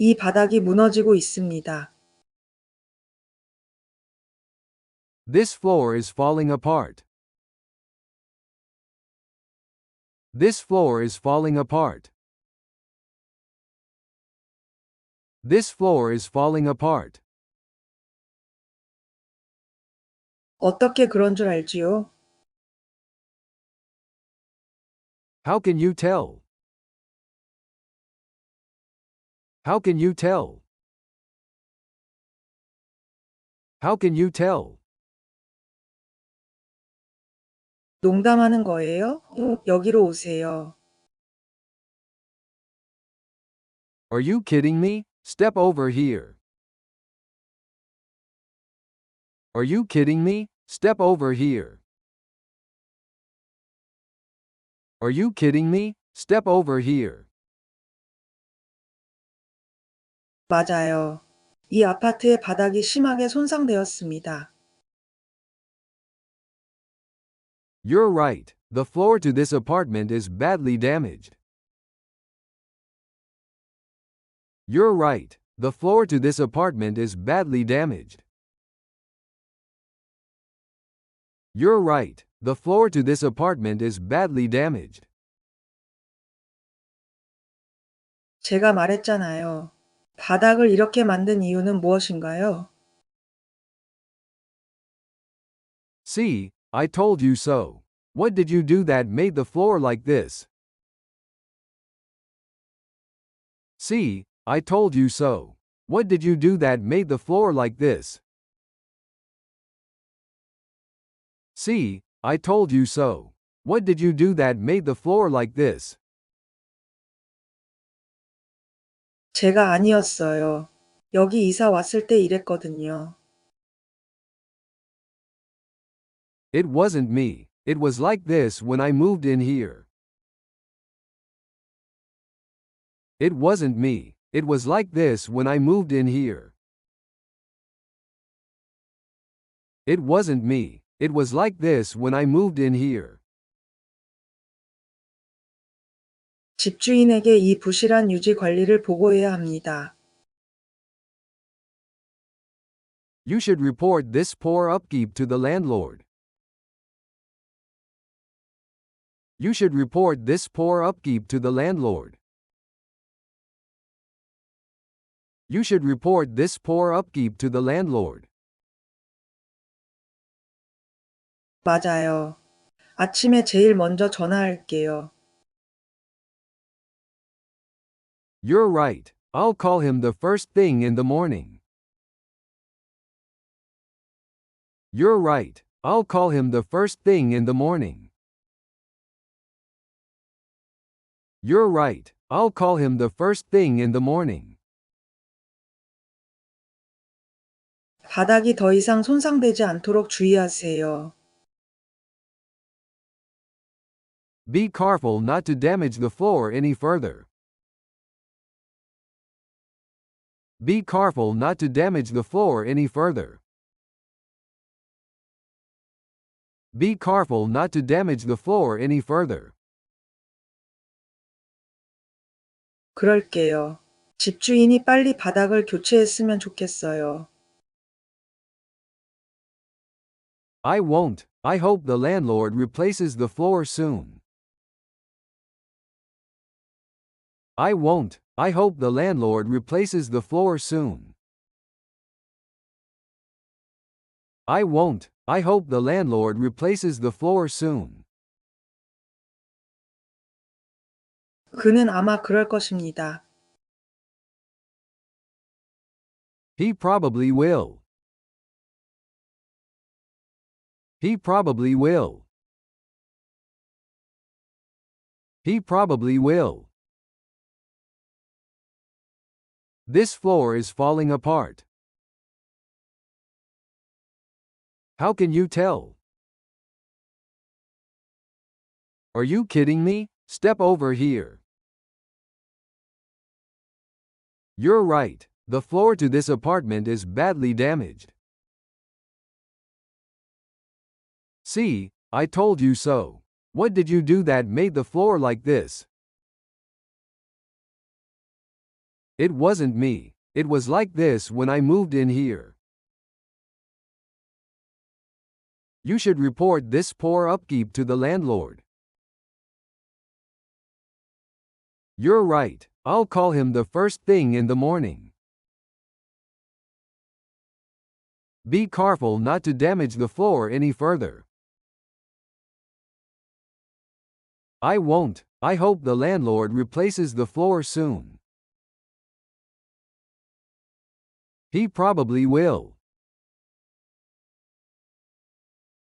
이 바닥이 무너지고 있습니다. This floor is falling apart. This floor is falling apart. This floor is falling apart. 어떻게 그런 줄 알지요? How can you tell? How can you tell? How can you tell? 농담하는 거예요? 여기로 오세요. Are you kidding me? Step over here. Are you kidding me? Step over here. Are you kidding me? Step over here. 맞아요. 이 아파트의 바닥이 심하게 손상되었습니다. You're right. The floor to this apartment is badly damaged. You're right. The floor to this apartment is badly damaged. You're right. The floor to this apartment is badly damaged. 제가 말했잖아요. 바닥을 이렇게 만든 이유는 무엇인가요? See, I told you so. What did you do that made the floor like this? See, I told you so. What did you do that made the floor like this? See, I told you so. What did you do that made the floor like this? 제가 아니었어요. 여기 이사 왔을 때 이랬거든요. It wasn't me. It was like this when I moved in here. It wasn't me. It was like this when I moved in here. It wasn't me. It was like this when I moved in here. 집주인에게 이 부실한 유지 관리를 보고해야 합니다. You should report this poor upkeep to the landlord. You should report this poor upkeep to the landlord. You should report this poor upkeep to the landlord. 맞아요. 아침에 제일 먼저 전화할게요. You're right. I'll call him the first thing in the morning. You're right. I'll call him the first thing in the morning. You're right. I'll call him the first thing in the morning. 바닥이 더 이상 손상되지 않도록 주의하세요. Be careful not to damage the floor any further. Be careful not to damage the floor any further. Be careful not to damage the floor any further. 그럴게요. 집주인이 빨리 바닥을 교체했으면 좋겠어요. I won't. I hope the landlord replaces the floor soon. I won't. I hope the landlord replaces the floor soon. I won't. I hope the landlord replaces the floor soon. 그는 아마 그럴 것입니다. He probably will. He probably will. He probably will. This floor is falling apart. How can you tell? Are you kidding me? Step over here. You're right. The floor to this apartment is badly damaged. See, I told you so. What did you do that made the floor like this? It wasn't me. It was like this when I moved in here. You should report this poor upkeep to the landlord. You're right. I'll call him the first thing in the morning. Be careful not to damage the floor any further. I won't. I hope the landlord replaces the floor soon. He probably will.